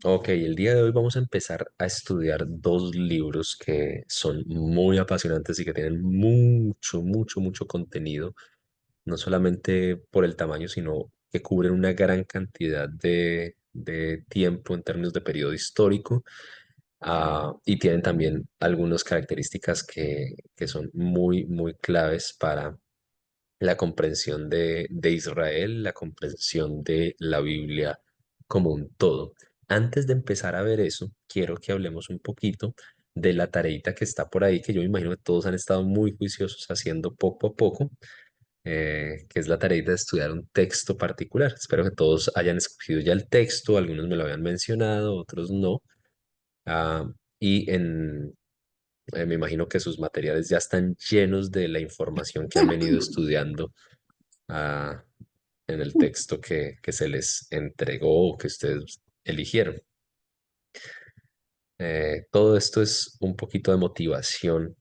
Ok, el día de hoy vamos a empezar a estudiar dos libros que son muy apasionantes y que tienen mucho, mucho, mucho contenido, no solamente por el tamaño, sino que cubren una gran cantidad de tiempo en términos de periodo histórico, y tienen también algunas características que son muy, muy claves para la comprensión de Israel, la comprensión de la Biblia como un todo. Antes de empezar a ver eso, quiero que hablemos un poquito de la tareita que está por ahí, que yo me imagino que todos han estado muy juiciosos haciendo poco a poco, que es la tareita de estudiar un texto particular. Espero que todos hayan escogido ya el texto, algunos me lo habían mencionado, otros no. Ah, y me imagino que sus materiales ya están llenos de la información que han venido estudiando, ah, en el texto que se les entregó o que ustedes eligieron. Todo esto es un poquito de motivación,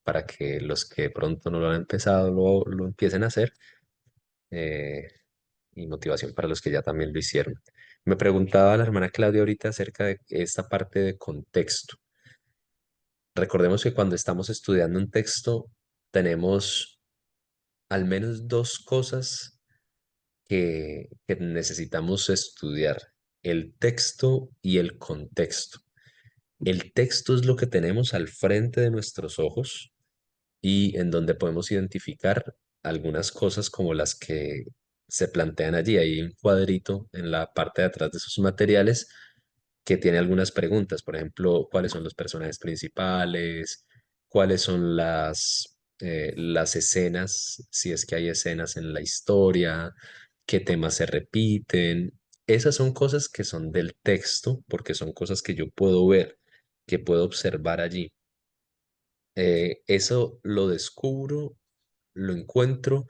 para que los que de pronto no lo han empezado lo empiecen a hacer, eh, y motivación para los que ya también lo hicieron. Me preguntaba la hermana Claudia ahorita acerca de esta parte de contexto. Recordemos que cuando estamos estudiando un texto tenemos al menos dos cosas que necesitamos estudiar: el texto y el contexto. El texto es lo que tenemos al frente de nuestros ojos y en donde podemos identificar algunas cosas como las que se plantean allí. Hay un cuadrito en la parte de atrás de esos materiales que tiene algunas preguntas, por ejemplo, cuáles son los personajes principales, cuáles son las escenas, si es que hay escenas en la historia, qué temas se repiten. Esas son cosas que son del texto, porque son cosas que yo puedo ver, que puedo observar allí. Eso lo descubro, lo encuentro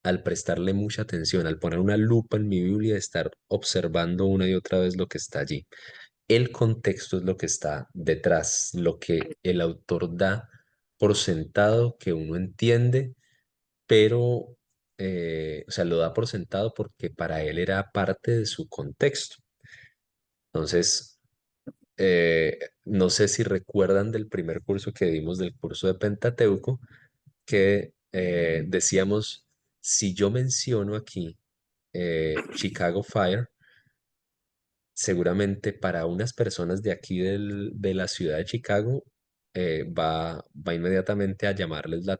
al prestarle mucha atención, al poner una lupa en mi Biblia y estar observando una y otra vez lo que está allí. El contexto es lo que está detrás, lo que el autor da por sentado que uno entiende, pero, o sea, lo da por sentado porque para él era parte de su contexto. Entonces, no sé si recuerdan del primer curso que dimos, del curso de Pentateuco, que decíamos, si yo menciono aquí Chicago Fire, seguramente para unas personas de aquí de la ciudad de Chicago, va inmediatamente a llamarles a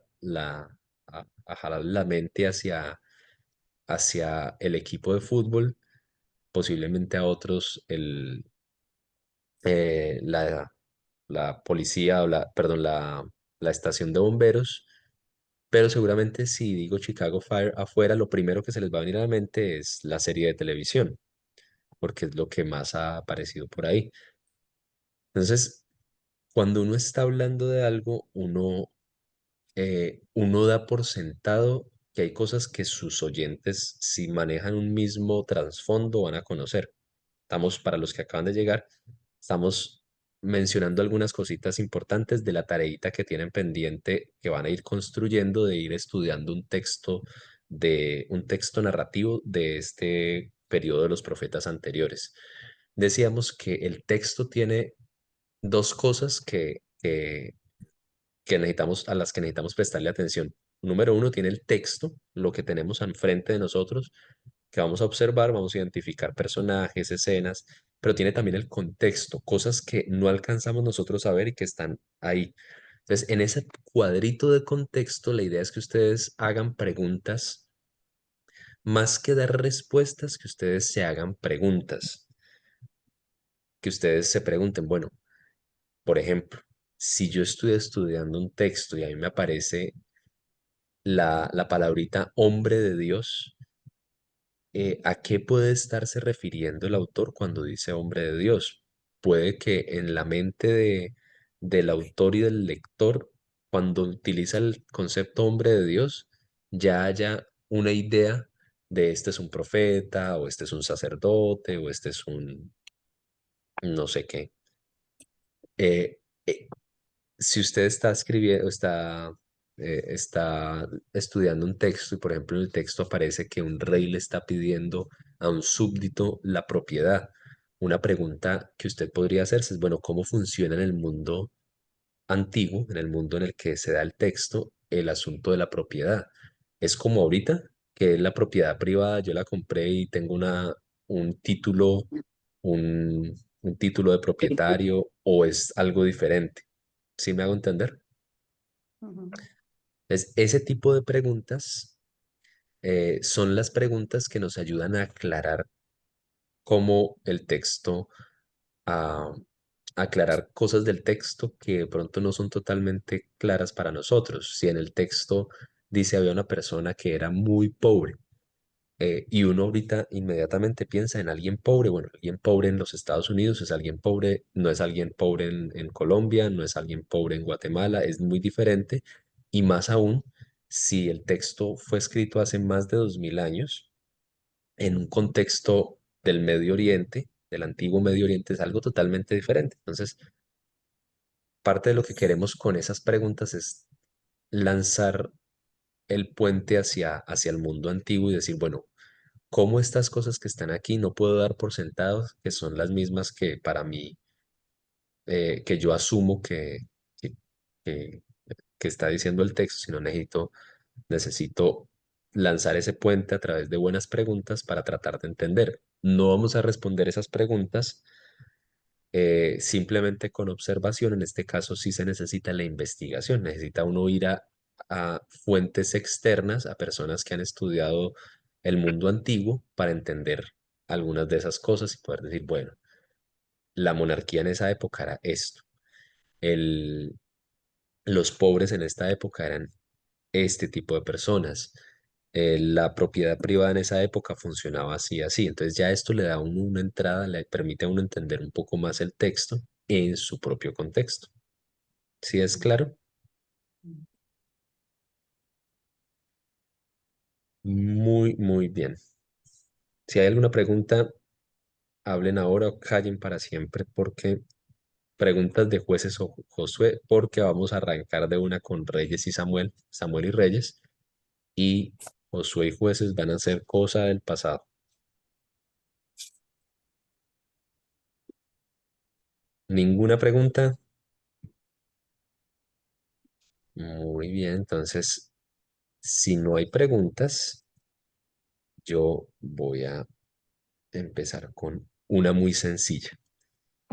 jalar la mente hacia el equipo de fútbol, posiblemente a otros la policía o perdón, la estación de bomberos, pero seguramente si digo Chicago Fire afuera, lo primero que se les va a venir a la mente es la serie de televisión, porque es lo que más ha aparecido por ahí. Entonces, cuando uno está hablando de algo, uno da por sentado que hay cosas que sus oyentes, si manejan un mismo trasfondo, van a conocer. Estamos, para los que acaban de llegar, estamos mencionando algunas cositas importantes de la tareita que tienen pendiente, que van a ir construyendo, de ir estudiando un texto narrativo de este periodo de los profetas anteriores. Decíamos que el texto tiene dos cosas a las que necesitamos prestarle atención. Número uno, tiene el texto, lo que tenemos enfrente de nosotros, que vamos a observar, vamos a identificar personajes, escenas, pero tiene también el contexto, cosas que no alcanzamos nosotros a ver y que están ahí. Entonces, en ese cuadrito de contexto, la idea es que ustedes hagan preguntas, más que dar respuestas, que ustedes se hagan preguntas, que ustedes se pregunten, bueno, por ejemplo, si yo estoy estudiando un texto y a mí me aparece la palabrita hombre de Dios, ¿a qué puede estarse refiriendo el autor cuando dice hombre de Dios? Puede que en la mente del autor y del lector, cuando utiliza el concepto hombre de Dios, ya haya una idea de este es un profeta, o este es un sacerdote, o este es un no sé qué. Eh, eh, si usted está escribiendo, está estudiando un texto y, por ejemplo, en el texto aparece que un rey le está pidiendo a un súbdito la propiedad, una pregunta que usted podría hacerse es, bueno, ¿cómo funciona en el mundo antiguo, en el mundo en el que se da el texto, el asunto de la propiedad? Es como ahorita, que es la propiedad privada, yo la compré y tengo un título, un título de Sí. propietario, o es algo diferente. ¿Sí me hago entender? Ujú. Es ese tipo de preguntas son las preguntas que nos ayudan a aclarar cómo el texto, a aclarar cosas del texto que de pronto no son totalmente claras para nosotros. Si en el texto dice había una persona que era muy pobre, y uno ahorita inmediatamente piensa en alguien pobre. Bueno, alguien pobre en los Estados Unidos es alguien pobre, no es alguien pobre en Colombia, no es alguien pobre en Guatemala, es muy diferente. Y más aún, si el texto fue escrito hace más de 2000 años, en un contexto del Medio Oriente, del antiguo Medio Oriente, es algo totalmente diferente. Entonces, parte de lo que queremos con esas preguntas es lanzar el puente hacia el mundo antiguo y decir, bueno, cómo estas cosas que están aquí no puedo dar por sentados que son las mismas que para mí, que yo asumo que, que- que está diciendo el texto, sino necesito lanzar ese puente a través de buenas preguntas para tratar de entender. No vamos a responder esas preguntas simplemente con observación. En este caso sí se necesita la investigación, necesita uno ir a fuentes externas, a personas que han estudiado el mundo antiguo para entender algunas de esas cosas y poder decir, bueno, la monarquía en esa época era esto, el, los pobres en esta época eran este tipo de personas. La propiedad privada en esa época funcionaba así, así. Entonces ya esto le da a uno una entrada, le permite a uno entender un poco más el texto en su propio contexto. ¿Sí es claro? Muy, muy bien. Si hay alguna pregunta, hablen ahora o callen para siempre, porque preguntas de jueces o Josué, porque vamos a arrancar de una con Reyes y Samuel, Samuel y Reyes, y Josué y jueces van a ser cosa del pasado. ¿Ninguna pregunta? Muy bien, entonces, si no hay preguntas, yo voy a empezar con una muy sencilla.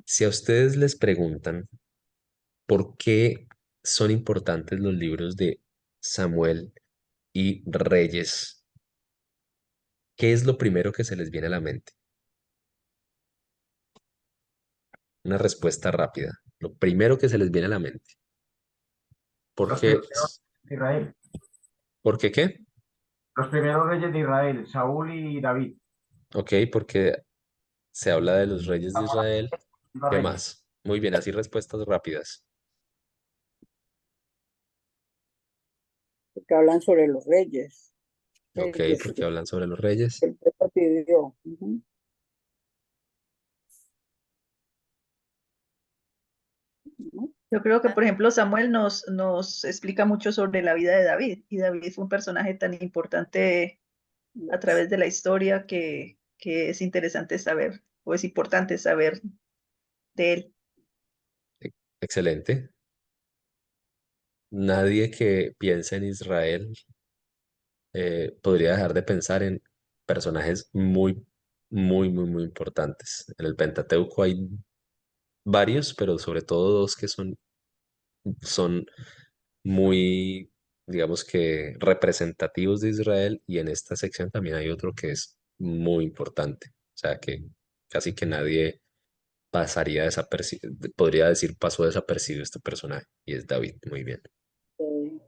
Si a ustedes les preguntan por qué son importantes los libros de Samuel y Reyes, ¿qué es lo primero que se les viene a la mente? Una respuesta rápida. Lo primero que se les viene a la mente. ¿Por Los qué? primeros de Israel, ¿Por qué qué? los primeros reyes de Israel, Saúl y David. Ok, porque se habla de los reyes de Israel. Los ¿Qué reyes. más? Muy bien, así respuestas rápidas. Porque hablan sobre los reyes, Ok, el que, porque hablan sobre los reyes. el Papa pidió. Ujú. ¿No? Yo creo que, por ejemplo, Samuel nos explica mucho sobre la vida de David, y David fue un personaje tan importante a través de la historia que es interesante saber, o es importante saber de él. E- Excelente. Nadie que piense en Israel podría dejar de pensar en personajes muy, muy, muy, muy importantes. En el Pentateuco hay varios, pero sobre todo dos que son muy, digamos que representativos de Israel, y en esta sección también hay otro que es muy importante. O sea que casi que nadie pasaría desapercibido, podría decir pasó desapercibido este personaje, y es David. Muy bien. Eh,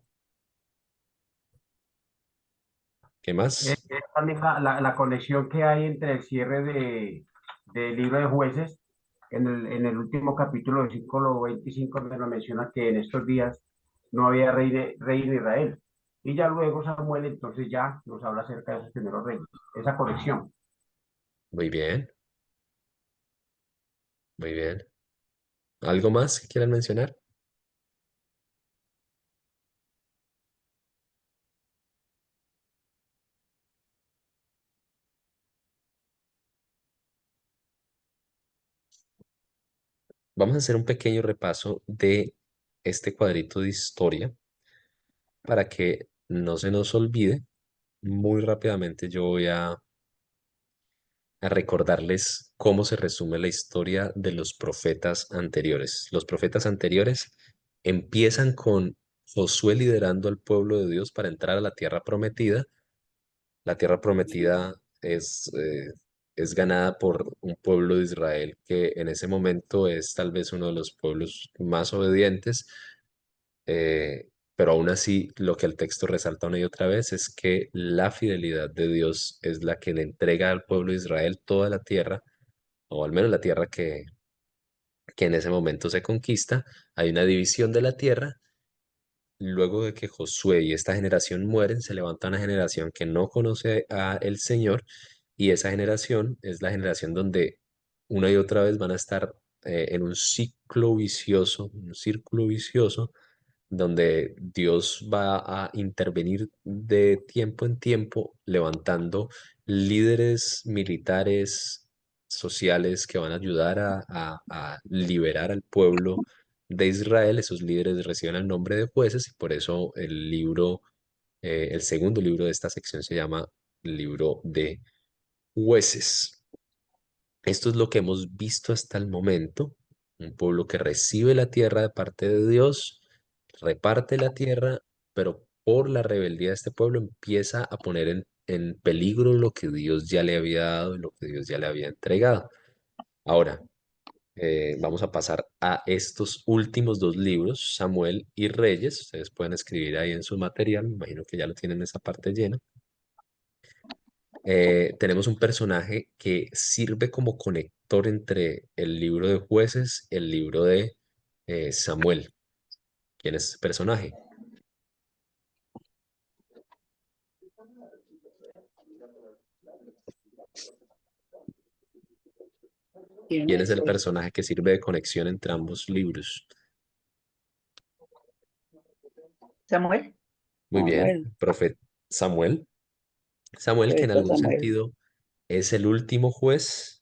¿Qué más? Es también la conexión que hay entre el cierre del libro de jueces en el último capítulo, versículo 25, donde nos menciona que en estos días no había rey en Israel. Y ya luego Samuel entonces ya nos habla acerca de esos primeros reyes, esa conexión. Muy bien, muy bien. ¿Algo más que quieran mencionar? vamos a hacer un pequeño repaso de este cuadrito de historia para que no se nos olvide. Muy rápidamente yo voy a recordarles cómo se resume la historia de los profetas anteriores. Los profetas anteriores empiezan con Josué liderando al pueblo de Dios para entrar a la tierra prometida. La tierra prometida es ganada por un pueblo de Israel que en ese momento es tal vez uno de los pueblos más obedientes, pero aún así lo que el texto resalta una y otra vez es que la fidelidad de Dios es la que le entrega al pueblo de Israel toda la tierra, o al menos la tierra que en ese momento se conquista. Hay una división de la tierra. Luego de que Josué y esta generación mueren, se levanta una generación que no conoce a el Señor, y esa generación es la generación donde una y otra vez van a estar en un círculo vicioso, donde Dios va a intervenir de tiempo en tiempo, levantando líderes militares, sociales, que van a ayudar a liberar al pueblo de Israel. Esos líderes reciben el nombre de jueces, y por eso el segundo libro de esta sección se llama Libro de Jueces. Esto es lo que hemos visto hasta el momento: un pueblo que recibe la tierra de parte de Dios, reparte la tierra, pero por la rebeldía de este pueblo empieza a poner en peligro lo que Dios ya le había dado y lo que Dios ya le había entregado. Ahora, vamos a pasar a estos últimos dos libros, Samuel y Reyes. Ustedes pueden escribir ahí en su material, me imagino que ya lo tienen esa parte llena. Tenemos un personaje que sirve como conector entre el libro de Jueces y el libro de Samuel. ¿Quién es ese personaje? ¿Quién ¿Quién es es el ese? personaje que sirve de conexión entre ambos libros? Samuel. Muy bien, Samuel, profeta Samuel. Samuel, que en profeta algún Samuel. sentido es el último juez,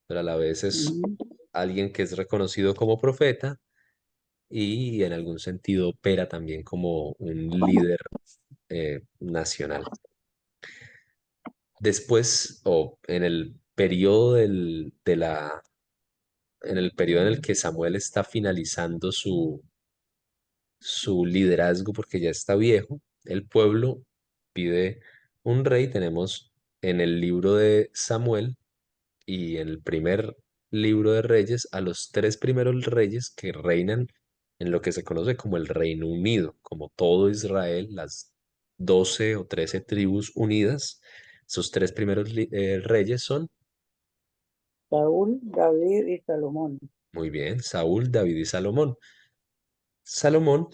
pero a la vez es Ujú. alguien que es reconocido como profeta, y en algún sentido opera también como un líder nacional. Después, o en el periodo en el que Samuel está finalizando su liderazgo, porque ya está viejo, el pueblo pide un rey. Tenemos en el libro de Samuel y en el primer libro de Reyes a los tres primeros reyes que reinan en lo que se conoce como el Reino Unido, como todo Israel, las 12 o 13 tribus unidas. Sus tres primeros reyes son, Saúl, David y Salomón. muy bien, Saúl, David y Salomón. Salomón,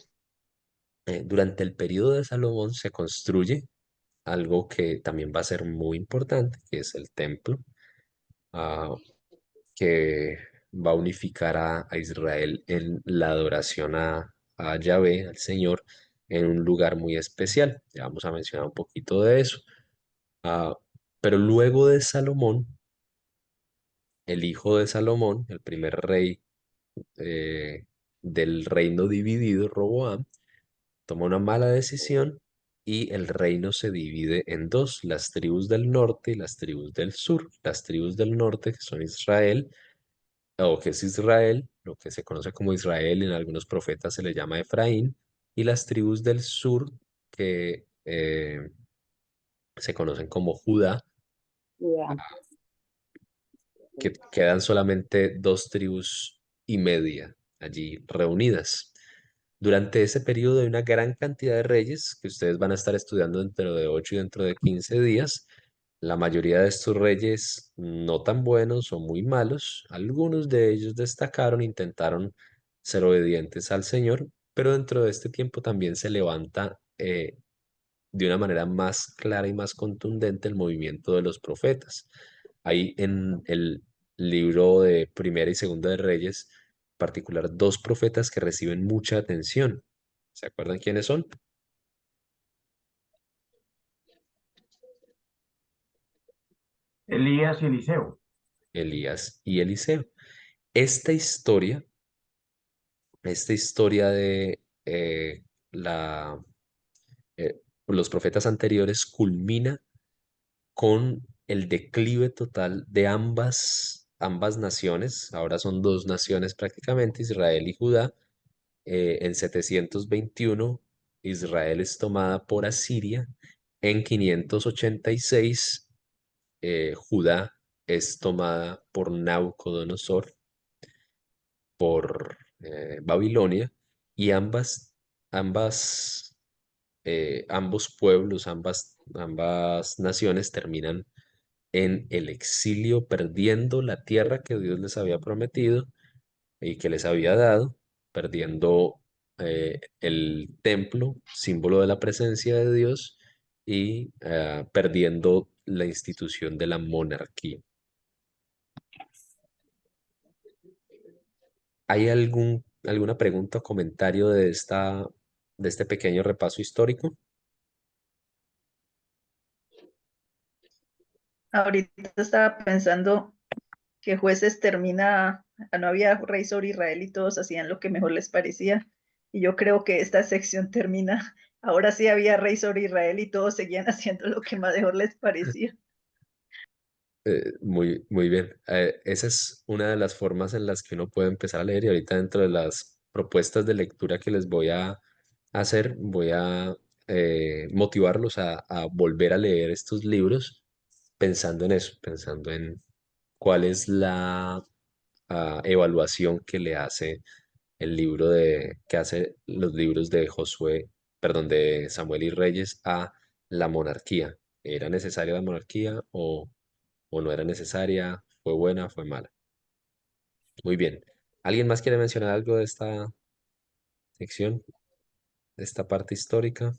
durante el periodo de Salomón se construye algo que también va a ser muy importante, que es el templo, ah, que va a unificar a Israel en la adoración a Yahvé, al Señor, en un lugar muy especial. Ya vamos a mencionar un poquito de eso. Ah, pero luego de Salomón, el hijo de Salomón, el primer rey eh, del reino dividido, Roboam, toma una mala decisión y el reino se divide en dos: las tribus del norte y las tribus del sur. Las tribus del norte, que son Israel, o que es Israel, lo que se conoce como Israel, en algunos profetas se le llama Efraín, y las tribus del sur, que se conocen como Judá, Judá. que quedan solamente dos tribus y media allí reunidas. Durante ese periodo hay una gran cantidad de reyes que ustedes van a estar estudiando dentro de 8 y dentro de 15 días. La mayoría de estos reyes no tan buenos o muy malos. Algunos de ellos destacaron, intentaron ser obedientes al Señor, pero dentro de este tiempo también se levanta de una manera más clara y más contundente el movimiento de los profetas. Hay en el libro de Primera y Segunda de Reyes, en particular, dos profetas que reciben mucha atención. ¿Se acuerdan quiénes son? Elías y Eliseo. Elías y Eliseo. Esta historia, esta historia de la, los profetas anteriores culmina con el declive total de ambas naciones. Ahora son dos naciones prácticamente, Israel y Judá. En 721, Israel es tomada por Asiria. En 586, Judá es tomada por Nabucodonosor, por Babilonia, y ambos pueblos, ambas naciones terminan en el exilio, perdiendo la tierra que Dios les había prometido y que les había dado, perdiendo el templo, símbolo de la presencia de Dios, y perdiendo la institución de la monarquía. ¿Hay alguna pregunta o comentario de este pequeño repaso histórico? Ahorita estaba pensando que Jueces termina, no había rey sobre Israel y todos hacían lo que mejor les parecía. Y yo creo que esta sección termina, ahora sí había rey sobre Israel y todos seguían haciendo lo que mejor les parecía. Muy bien. Esa es una de las formas en las que uno puede empezar a leer, y ahorita dentro de las propuestas de lectura que les voy a hacer, voy a motivarlos a volver a leer estos libros pensando en eso, pensando en cuál es la evaluación que le hace que hace los libros de Josué, perdón, de Samuel y Reyes a la monarquía. ¿Era necesaria la monarquía o no era necesaria? ¿Fue buena? ¿Fue mala? Muy bien. ¿Alguien más quiere mencionar algo de esta sección, de esta parte histórica?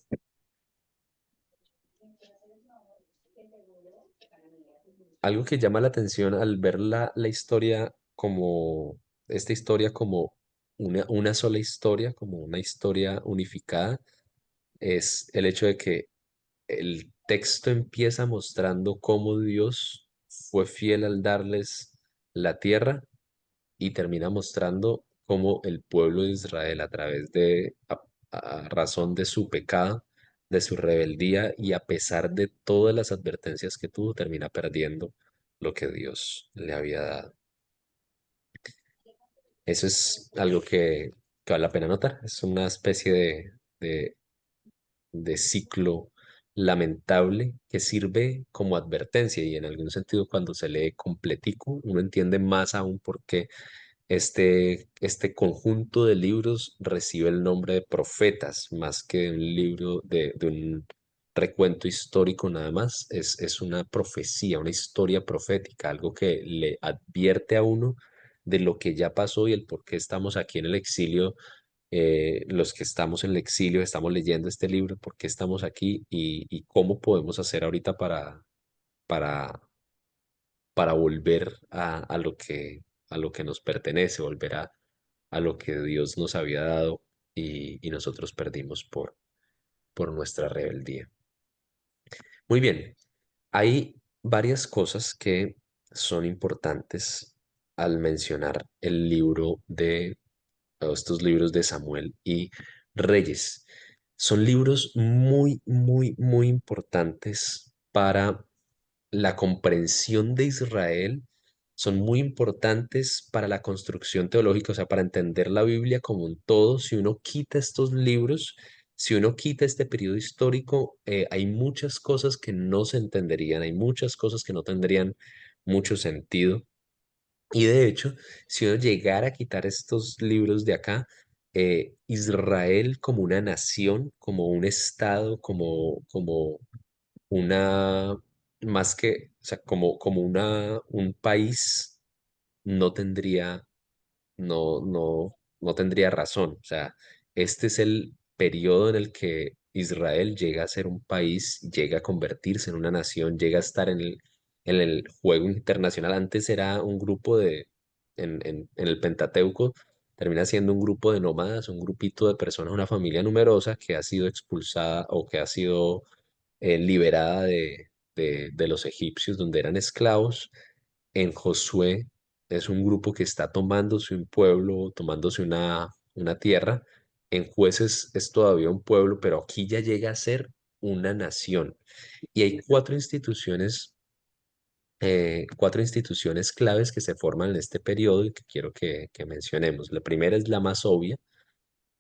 Algo que llama la atención al ver la historia como, esta historia como una sola historia, como una historia unificada, es el hecho de que el texto empieza mostrando cómo Dios fue fiel al darles la tierra, y termina mostrando cómo el pueblo de Israel, a través a razón de su pecado, de su rebeldía, y a pesar de todas las advertencias que tuvo, termina perdiendo lo que Dios le había dado. Eso es algo que vale la pena notar. Es una especie de ciclo lamentable que sirve como advertencia, y en algún sentido cuando se lee completico uno entiende más aún por qué este conjunto de libros recibe el nombre de profetas más que de un libro de un recuento histórico nada más. Es una profecía, una historia profética, algo que le advierte a uno de lo que ya pasó y el por qué estamos aquí en el exilio. Los que estamos en el exilio estamos leyendo este libro, por qué estamos aquí, y cómo podemos hacer ahorita para, para volver a lo que nos pertenece, volver a lo que Dios nos había dado, y nosotros perdimos por nuestra rebeldía. Muy bien, hay varias cosas que son importantes al mencionar el libro o estos libros de Samuel y Reyes. Son libros muy, muy, muy importantes para la comprensión de Israel, son muy importantes para la construcción teológica, o sea, para entender la Biblia como un todo. Si uno quita estos libros, si uno quita este periodo histórico, hay muchas cosas que no se entenderían, hay muchas cosas que no tendrían mucho sentido. Y de hecho, si uno llegara a quitar estos libros de acá, Israel como una nación, como un estado, como una, más que, o sea, como un país, no tendría, no tendría razón. O sea, este es el periodo en el que Israel llega a ser un país, llega a convertirse en una nación, llega a estar en el juego internacional. Antes era un grupo en el Pentateuco, termina siendo un grupo de nómadas, un grupito de personas, una familia numerosa que ha sido expulsada o que ha sido liberada de los egipcios donde eran esclavos. En Josué es un grupo que está tomándose un pueblo, tomándose una tierra. En Jueces es todavía un pueblo, pero aquí ya llega a ser una nación. Y hay cuatro instituciones claves que se forman en este periodo y que quiero que mencionemos. La primera es la más obvia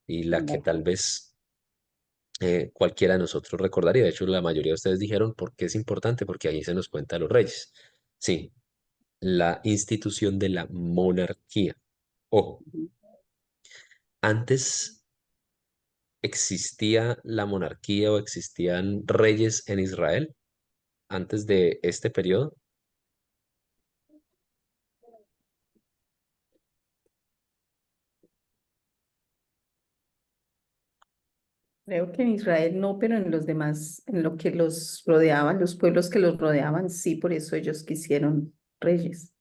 y la que Vale. tal vez cualquiera de nosotros recordaría. De hecho, la mayoría de ustedes dijeron por qué es importante, porque ahí se nos cuenta los reyes. Sí, la institución de la monarquía. Ojo, Ujú. antes existía la monarquía o existían reyes en Israel, antes de este periodo. Creo que en Israel no, pero en los demás, en lo que los rodeaban, los pueblos que los rodeaban, sí, por eso ellos quisieron reyes.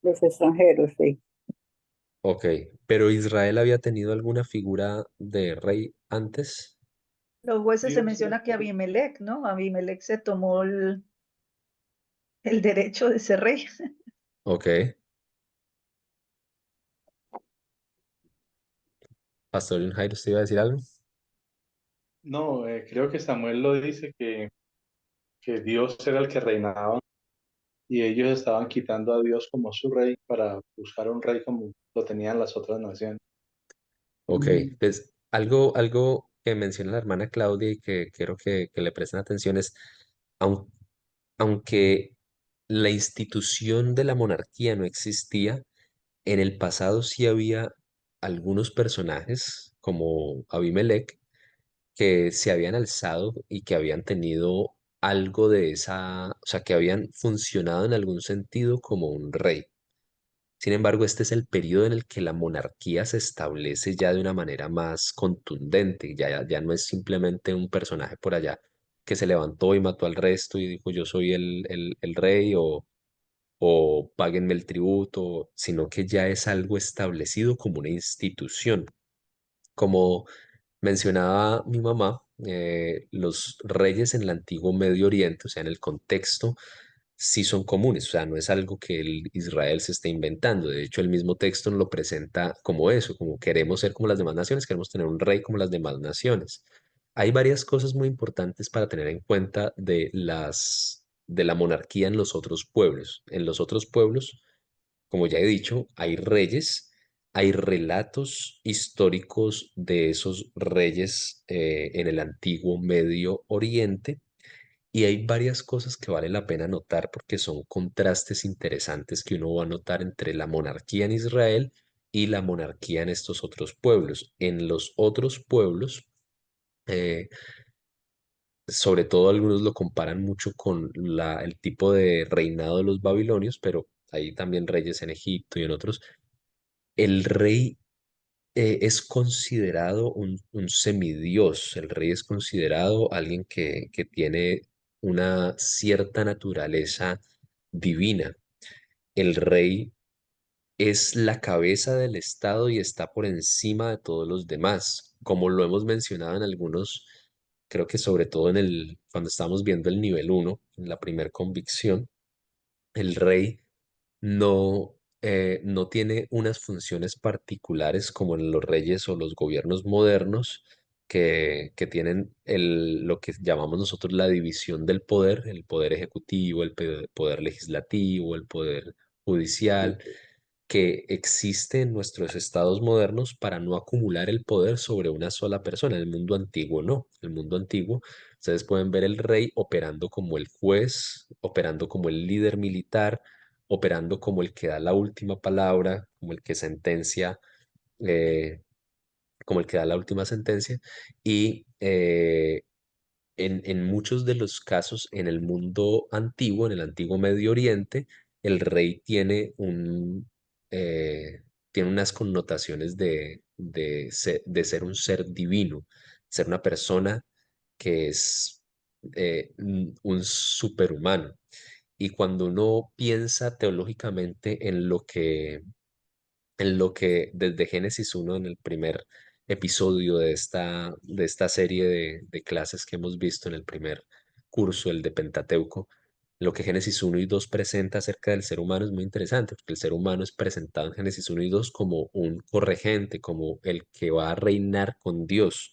Los extranjeros, sí. Ok, pero Israel había tenido alguna figura de rey antes. Los jueces se Dios era menciona que Abimelech, ¿no? Abimelech se tomó el derecho de ser rey. Ok, Pastor Jairo, ¿usted iba a decir algo? No, creo que Samuel lo dice que Dios era el que reinaba y ellos estaban quitando a Dios como su rey para buscar un rey como lo tenían las otras naciones. Ok, Mm. pues algo que menciona la hermana Claudia y que quiero que le presten atención es, aun- aunque la institución de la monarquía no existía, en el pasado sí había algunos personajes como Abimelech que se habían alzado y que habían tenido algo de esa, o sea, que habían funcionado en algún sentido como un rey. Sin embargo, este es el periodo en el que la monarquía se establece ya de una manera más contundente, ya no es simplemente un personaje por allá que se levantó y mató al resto y dijo yo soy el rey o páguenme el tributo, sino que ya es algo establecido como una institución. Como mencionaba mi mamá, los reyes en el antiguo Medio Oriente, o sea, en el contexto, sí son comunes, o sea, no es algo que el Israel se esté inventando. De hecho, el mismo texto nos lo presenta como eso, como queremos ser como las demás naciones, queremos tener un rey como las demás naciones. Hay varias cosas muy importantes para tener en cuenta de la monarquía en los otros pueblos. En los otros pueblos, como ya he dicho, hay reyes, hay relatos históricos de esos reyes en el antiguo Medio Oriente y hay varias cosas que vale la pena notar porque son contrastes interesantes que uno va a notar entre la monarquía en Israel y la monarquía en estos otros pueblos. En los otros pueblos, eh, sobre todo algunos lo comparan mucho con el tipo de reinado de los babilonios, pero hay también reyes en Egipto y en otros. El rey es considerado un semidios, el rey es considerado alguien que tiene una cierta naturaleza divina. El rey es la cabeza del Estado y está por encima de todos los demás, como lo hemos mencionado en algunos, creo que sobre todo cuando estábamos viendo el nivel uno en la primera convicción, el rey no tiene unas funciones particulares como en los reyes o los gobiernos modernos que tienen lo que llamamos nosotros la división del poder, el poder ejecutivo, el poder legislativo, el poder judicial, que existe en nuestros estados modernos para no acumular el poder sobre una sola persona. En el mundo antiguo no. En el mundo antiguo ustedes pueden ver el rey operando como el juez, operando como el líder militar, operando como el que da la última palabra, como el que sentencia, eh, como el que da la última sentencia. Y en muchos de los casos en el mundo antiguo, en el antiguo Medio Oriente, el rey eh, tiene unas connotaciones de ser un ser divino, ser una persona que es un superhumano. Y cuando uno piensa teológicamente en lo que desde Génesis uno en el primer episodio de esta serie de clases que hemos visto en el primer curso, el de Pentateuco, Lo que Génesis 1 y 2 presenta acerca del ser humano es muy interesante, porque el ser humano es presentado en Génesis 1 y 2 como un corregente, como el que va a reinar con Dios,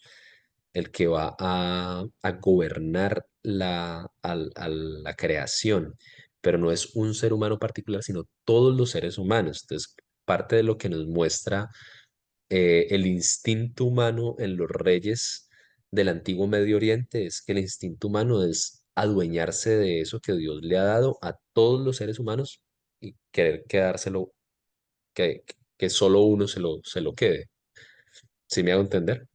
el que va a gobernar a la creación, pero no es un ser humano particular, sino todos los seres humanos. Entonces, parte de lo que nos muestra el instinto humano en los reyes del antiguo Medio Oriente es que el instinto humano es adueñarse de eso que Dios le ha dado a todos los seres humanos y querer quedárselo, que solo uno se lo quede. ¿Sí me hago entender?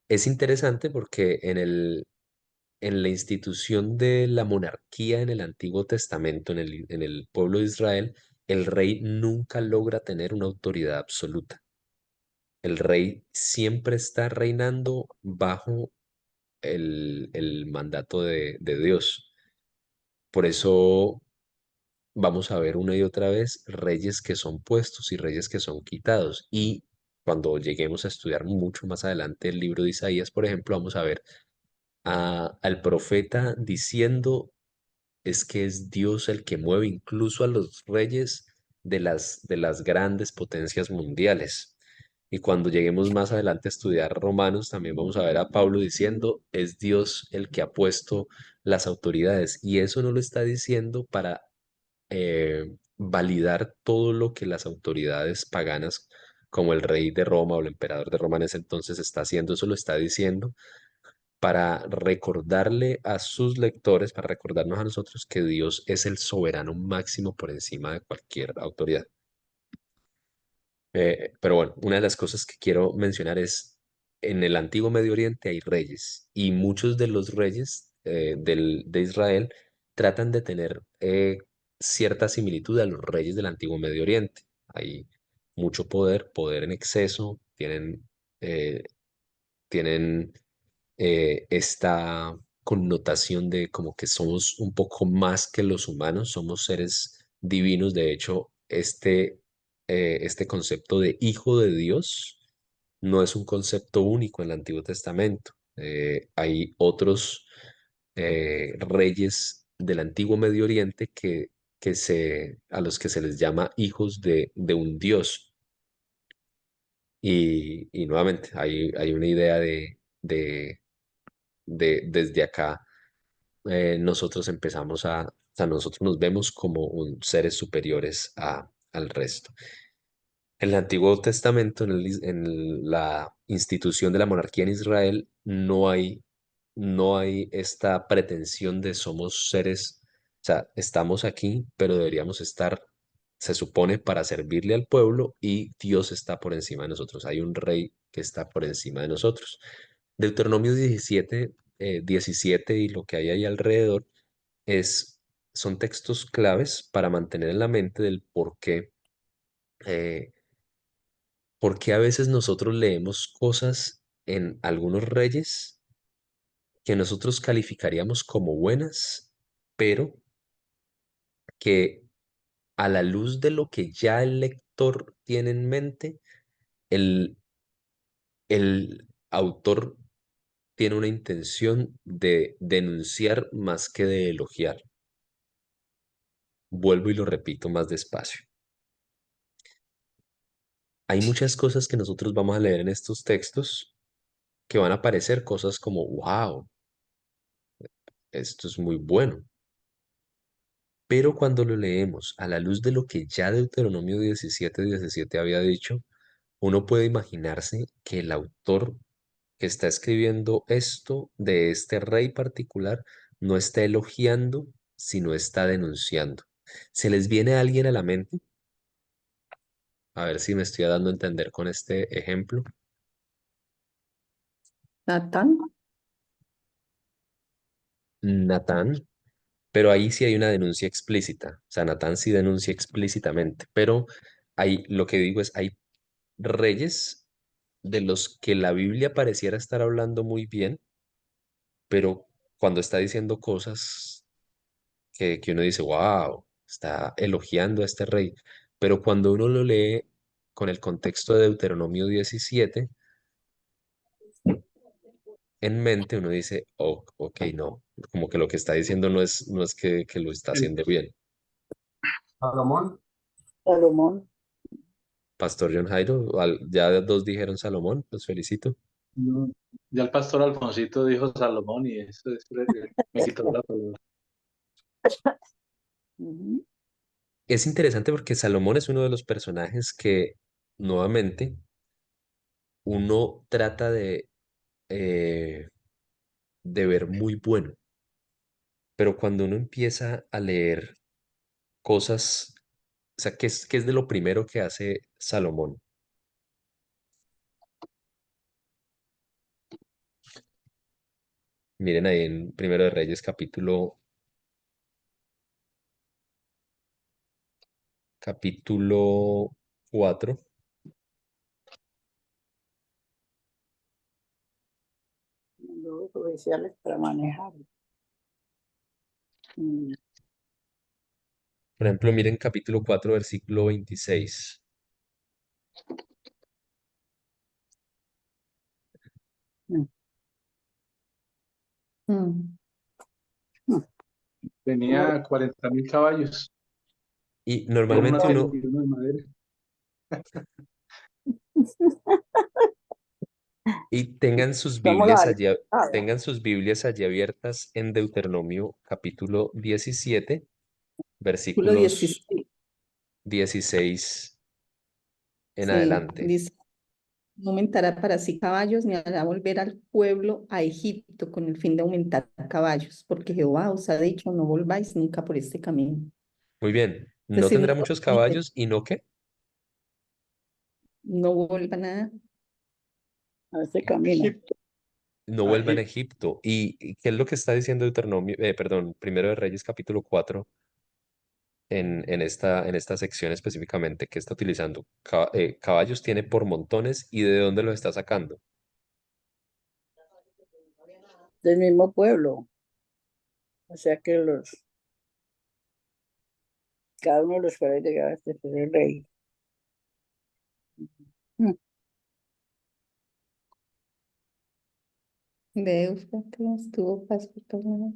Es interesante porque en la institución de la monarquía en el Antiguo Testamento, en el pueblo de Israel, el rey nunca logra tener una autoridad absoluta. El rey siempre está reinando bajo el mandato de Dios. Por eso vamos a ver una y otra vez reyes que son puestos y reyes que son quitados. Y cuando lleguemos a estudiar mucho más adelante el libro de Isaías, por ejemplo, vamos a ver al profeta diciendo es que es Dios el que mueve incluso a los reyes de las grandes potencias mundiales. Y cuando lleguemos más adelante a estudiar Romanos, también vamos a ver a Pablo diciendo, es Dios el que ha puesto las autoridades. Y eso no lo está diciendo para validar todo lo que las autoridades paganas, como el rey de Roma o el emperador de Roma en ese entonces está haciendo, eso lo está diciendo para recordarle a sus lectores, para recordarnos a nosotros que Dios es el soberano máximo por encima de cualquier autoridad. Pero bueno, una de las cosas que quiero mencionar es, en el antiguo Medio Oriente hay reyes y muchos de los reyes de Israel tratan de tener cierta similitud a los reyes del antiguo Medio Oriente. Hay mucho poder, poder en exceso, eh, tienen esta connotación de como que somos un poco más que los humanos, somos seres divinos. De hecho, este concepto de hijo de Dios no es un concepto único en el Antiguo Testamento. Hay otros reyes del Antiguo Medio Oriente a los que se les llama hijos de un Dios. Y nuevamente, hay una idea desde acá nosotros o sea, nosotros nos vemos como seres superiores al resto. En el Antiguo Testamento, en la institución de la monarquía en Israel, no hay esta pretensión de somos seres, o sea, estamos aquí, pero deberíamos estar, se supone, para servirle al pueblo y Dios está por encima de nosotros. Hay un rey que está por encima de nosotros. Deuteronomio 17 y lo que hay ahí alrededor es, son textos claves para mantener en la mente del eh, por qué a veces nosotros leemos cosas en algunos reyes que nosotros calificaríamos como buenas, pero que a la luz de lo que ya el lector tiene en mente, el, el autor tiene una intención de denunciar más que de elogiar. Vuelvo y lo repito más despacio. Hay muchas cosas que nosotros vamos a leer en estos textos que van a parecer cosas como, wow, esto es muy bueno. Pero cuando lo leemos a la luz de lo que ya Deuteronomio 17:17 había dicho, uno puede imaginarse que el autor que está escribiendo esto de este rey particular no está elogiando, sino está denunciando. ¿Se les viene a alguien a la mente? A ver si me estoy dando a entender con este ejemplo. Natán, Natán, pero ahí sí hay una denuncia explícita. O sea, Natán sí denuncia explícitamente, pero lo que digo es, hay reyes de los que la Biblia pareciera estar hablando muy bien, pero cuando está diciendo cosas que uno dice, wow, está elogiando a este rey, pero cuando uno lo lee con el contexto de Deuteronomio 17, en mente, uno dice, oh, ok, no, como que lo que está diciendo no es que lo está haciendo bien. Salomón, Salomón. Pastor John Jairo, ya dos dijeron Salomón, los felicito. No, ya el pastor Alfonsito dijo Salomón y eso me quitó la palabra. Ujú. Es interesante porque Salomón es uno de los personajes que nuevamente uno trata eh, de ver muy bueno, pero cuando uno empieza a leer cosas, o sea, ¿qué es de lo primero que hace Salomón? Miren ahí en Primero de Reyes capítulo 4. Los oficiales para manejar. Mm, Por ejemplo, miren capítulo 4 versículo 26. mm, Mm. mm. Como Tenía 40.000 caballos Y y aún normalmente así uno, era uno de madera. y tengan sus somos la Biblias allí, alianza. tengan sus Biblias allí abiertas en Deuteronomio capítulo 17 Versículo versículos 16. 16 en Sí, adelante. dice, no aumentará para sí caballos, ni hará volver al pueblo a Egipto con el fin de aumentar caballos, porque Jehová os ha dicho, no volváis nunca por este camino. Muy bien, Es no decir, no, tendrá muchos caballos y no qué, no vuelvan a... A ese camino. Egipto, no a vuelvan a Egipto. Egipto. ¿Y qué es lo que está diciendo Deuteronomio, perdón, Primero de Reyes capítulo 4 en esta sección específicamente que está utilizando? Caballos tiene por montones y de dónde los está sacando. Del mismo pueblo. O sea que cada uno de los fuera llegaba hasta ser el rey. Mm, De Éufrates, tuvo paz por todos lados.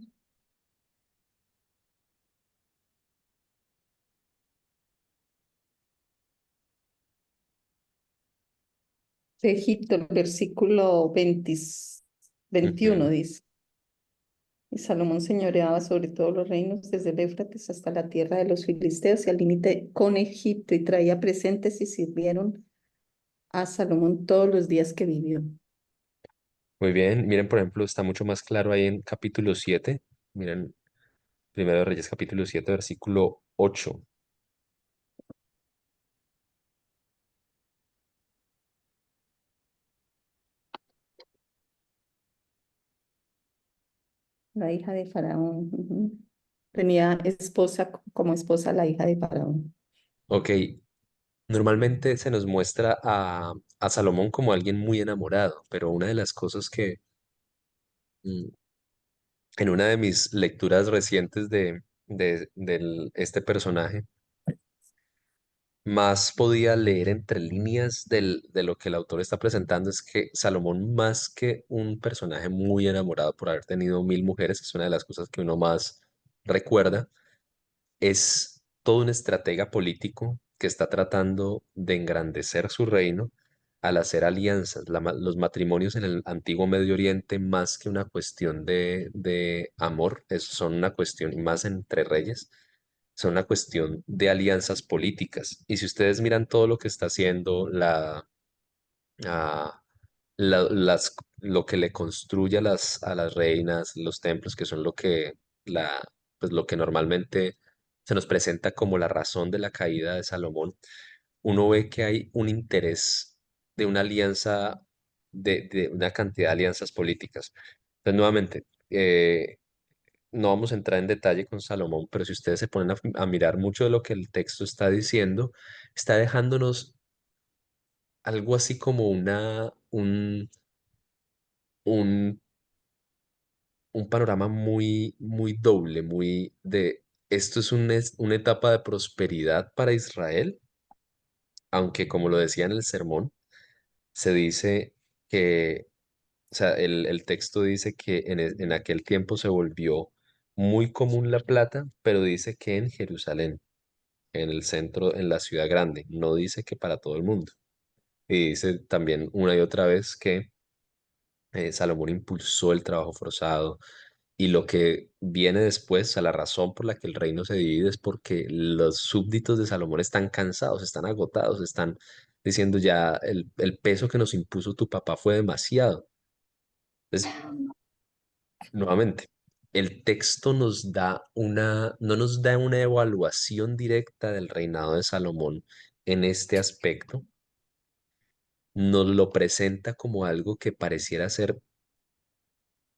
De Egipto, el versículo 20 21 Ujú. dice. Y Salomón señoreaba sobre todos los reinos, desde el Éufrates hasta la tierra de los filisteos y al límite con Egipto, y traía presentes y sirvieron a Salomón todos los días que vivió. Muy bien, miren, por ejemplo, está mucho más claro ahí en capítulo 7. Miren, Primero de Reyes capítulo 7 versículo 8. La hija de Faraón. Ujú. Tenía esposa como esposa la hija de Faraón. Ok, normalmente se nos muestra a Salomón como alguien muy enamorado, pero una de las cosas que mm, en una de mis lecturas recientes de este personaje, más podía leer entre líneas de lo que el autor está presentando es que Salomón, más que un personaje muy enamorado por haber tenido 1000 mujeres, es una de las cosas que uno más recuerda, es todo un estratega político que está tratando de engrandecer su reino al hacer alianzas. Los matrimonios en el antiguo Medio Oriente, más que una cuestión de amor, son una cuestión, y más entre reyes, son una cuestión de alianzas políticas. Y si ustedes miran todo lo que está haciendo a- lo que le construye a las reinas, los templos, que son pues lo que normalmente se nos presenta como la razón de la caída de Salomón, uno ve que hay un interés de una alianza, de una cantidad de alianzas políticas. Entonces, nuevamente, no vamos a entrar en detalle con Salomón, pero si ustedes se ponen a mirar mucho de lo que el texto está diciendo, está dejándonos algo así como un, un panorama muy, muy doble, muy de esto es una etapa de prosperidad para Israel, aunque como lo decía en el sermón, se dice que O sea, el texto dice que en aquel tiempo se volvió muy común la plata, pero dice que en Jerusalén, en el centro, en la ciudad grande, no dice que para todo el mundo. Y dice también una y otra vez que Salomón impulsó el trabajo forzado y lo que viene después, o sea, la razón por la que el reino se divide es porque los súbditos de Salomón están cansados, están agotados, están diciendo ya el peso que nos impuso tu papá fue demasiado. Entonces, nuevamente, el texto no nos da una evaluación directa del reinado de Salomón en este aspecto, nos lo presenta como algo que pareciera ser,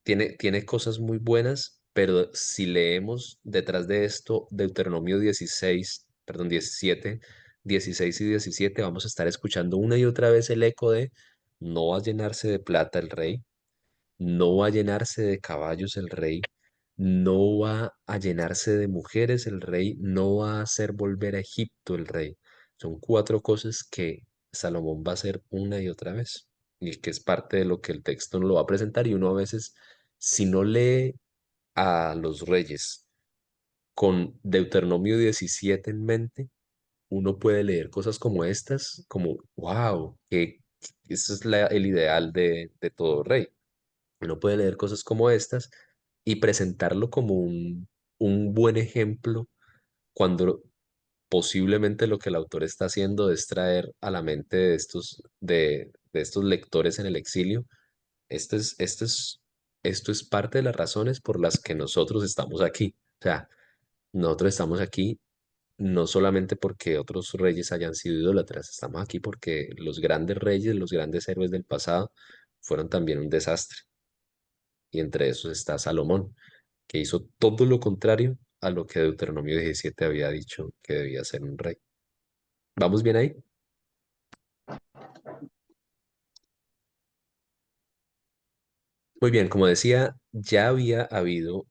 tiene cosas muy buenas, pero si leemos detrás de esto Deuteronomio 16, perdón, 17, 16 y 17, vamos a estar escuchando una y otra vez el eco de no va a llenarse de plata el rey, no va a llenarse de caballos el rey, no va a llenarse de mujeres el rey, no va a hacer volver a Egipto el rey. Son cuatro cosas que Salomón va a hacer una y otra vez, y que es parte de lo que el texto nos lo va a presentar, y uno a veces, si no lee a los reyes con Deuteronomio 17 en mente, uno puede leer cosas como estas, como, wow, que ese es el ideal de todo rey. Uno puede leer cosas como estas y presentarlo como un buen ejemplo cuando posiblemente lo que el autor está haciendo es traer a la mente de estos lectores en el exilio. Esto es, esto es, esto es parte de las razones por las que nosotros estamos aquí. O sea, nosotros estamos aquí no solamente porque otros reyes hayan sido idólatras, estamos aquí porque los grandes reyes, los grandes héroes del pasado fueron también un desastre. Y entre esos está Salomón, que hizo todo lo contrario a lo que Deuteronomio 17 había dicho que debía ser un rey. ¿Vamos bien ahí? Muy bien, como decía, ya había habido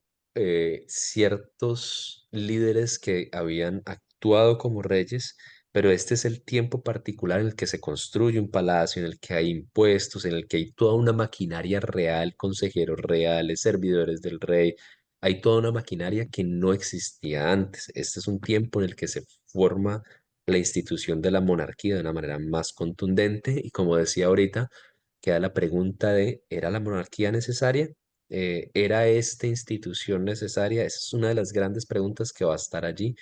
ciertos líderes que habían actuado como reyes, pero este es el tiempo particular en el que se construye un palacio, en el que hay impuestos, en el que hay toda una maquinaria real, consejeros reales, servidores del rey, hay toda una maquinaria que no existía antes. Este es un tiempo en el que se forma la institución de la monarquía de una manera más contundente y como decía ahorita, queda la pregunta de, ¿era la monarquía necesaria? ¿Era esta institución necesaria? Esa es una de las grandes preguntas que va a estar allí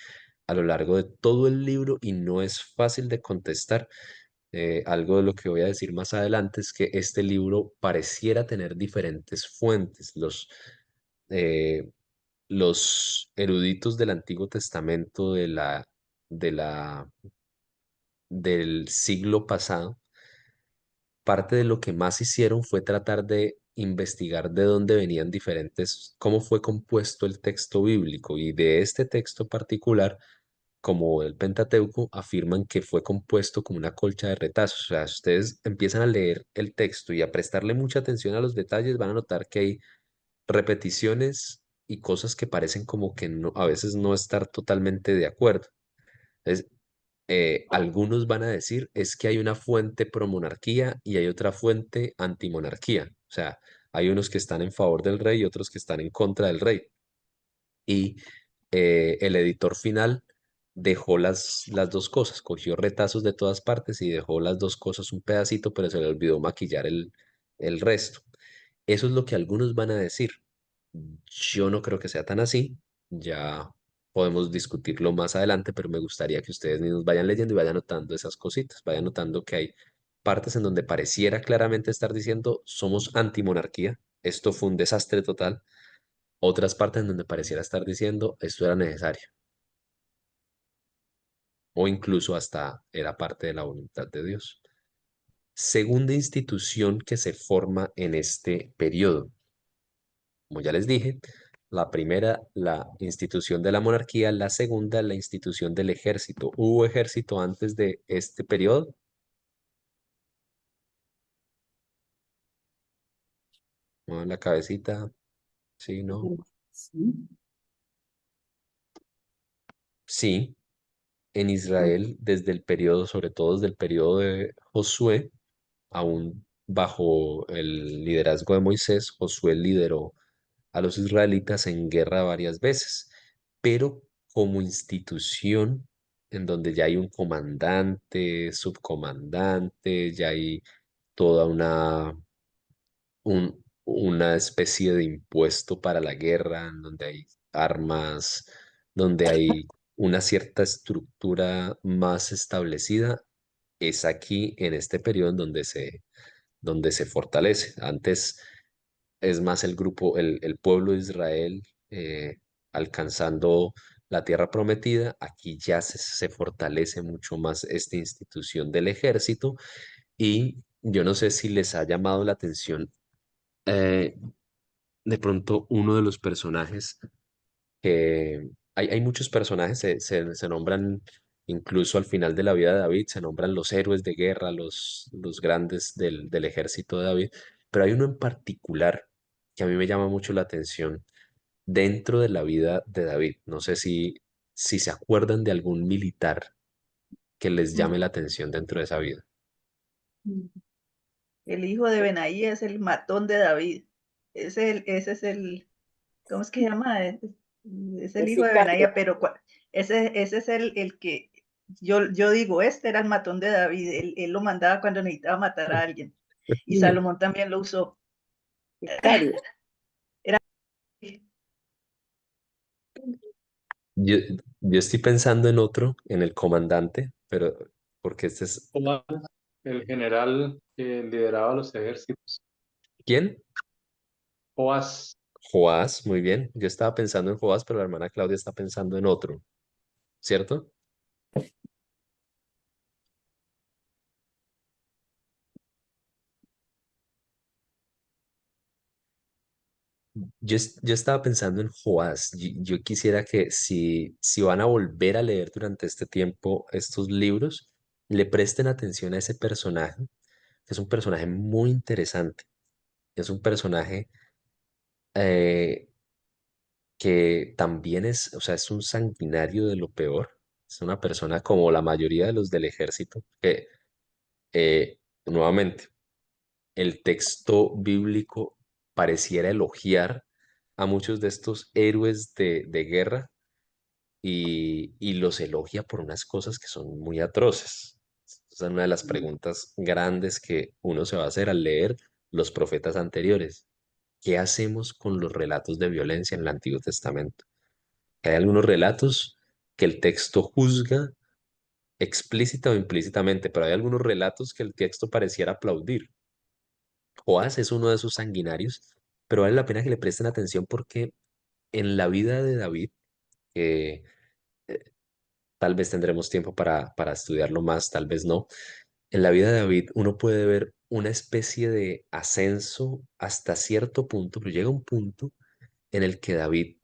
a lo largo de todo el libro y no es fácil de contestar. Algo de lo que voy a decir más adelante es que este libro pareciera tener diferentes fuentes. Eh, los eruditos del Antiguo Testamento de la, del siglo pasado, parte de lo que más hicieron fue tratar de investigar de dónde venían diferentes, cómo fue compuesto el texto bíblico y de este texto particular, como el Pentateuco, afirman que fue compuesto como una colcha de retazos. O sea, si ustedes empiezan a leer el texto y a prestarle mucha atención a los detalles, van a notar que hay repeticiones y cosas que parecen como que no, a veces no estar totalmente de acuerdo. Entonces, algunos van a decir es que hay una fuente promonarquía y hay otra fuente antimonarquía. O sea, hay unos que están en favor del rey y otros que están en contra del rey. Y el editor final dejó las dos cosas, cogió retazos de todas partes y dejó las dos cosas un pedacito, pero se le olvidó maquillar el resto. Eso es lo que algunos van a decir. Yo no creo que sea tan así. Ya podemos discutirlo más adelante, pero me gustaría que ustedes mismos vayan leyendo y vayan notando esas cositas. Vayan notando que hay partes en donde pareciera claramente estar diciendo somos antimonarquía, esto fue un desastre total. Otras partes en donde pareciera estar diciendo esto era necesario o incluso hasta era parte de la voluntad de Dios. Segunda institución que se forma en este periodo. Como ya les dije, la primera, la institución de la monarquía, la segunda, la institución del ejército. ¿Hubo ejército antes de este periodo? Muevan la cabecita, sí, no. Sí. Sí, en Israel, desde el periodo, sobre todo desde el periodo de Josué, aún bajo el liderazgo de Moisés, Josué lideró a los israelitas en guerra varias veces, pero como institución en donde ya hay un comandante, subcomandante, ya hay toda una especie de impuesto para la guerra, en donde hay armas, donde hay una cierta estructura más establecida, es aquí en este periodo en donde se fortalece. Antes es más el grupo, el pueblo de Israel alcanzando la tierra prometida. Aquí ya se fortalece mucho más esta institución del ejército y yo no sé si les ha llamado la atención eh, de pronto uno de los personajes que hay muchos personajes, se nombran incluso al final de la vida de David, se nombran los héroes de guerra, los grandes del ejército de David, pero hay uno en particular que a mí me llama mucho la atención dentro de la vida de David. No sé si se acuerdan de algún militar que les llame la atención dentro de esa vida. El hijo de Benaí es el matón de David. Ese es el, ¿cómo es que se llama? Es el El hijo de sicario. Benaía, pero ese es el que yo digo, este era el matón de David. Él lo mandaba cuando necesitaba matar a alguien. Y Salomón también lo usó. Sicario. Era, Yo, yo estoy pensando en otro, en el comandante, pero porque este es... Joás, el general que lideraba los ejércitos. ¿Quién? Joás, Joás, muy bien. Yo estaba pensando en Joás, pero la hermana Claudia está pensando en otro, ¿cierto? Yo estaba pensando en Joás. Yo quisiera que si van a volver a leer durante este tiempo estos libros, le presten atención a ese personaje, que es un personaje muy interesante. Es un personaje eh, que también es, o sea, es un sanguinario de lo peor. Es una persona como la mayoría de los del ejército, que nuevamente el texto bíblico pareciera elogiar a muchos de estos héroes de guerra y los elogia por unas cosas que son muy atroces. Esa es una de las preguntas grandes que uno se va a hacer al leer los profetas anteriores. ¿Qué hacemos con los relatos de violencia en el Antiguo Testamento? Hay algunos relatos que el texto juzga explícita o implícitamente, pero hay algunos relatos que el texto pareciera aplaudir. Joás es uno de esos sanguinarios, pero vale la pena que le presten atención porque en la vida de David, que tal vez tendremos tiempo para estudiarlo más, tal vez no, en la vida de David uno puede ver una especie de ascenso hasta cierto punto, pero llega un punto en el que David,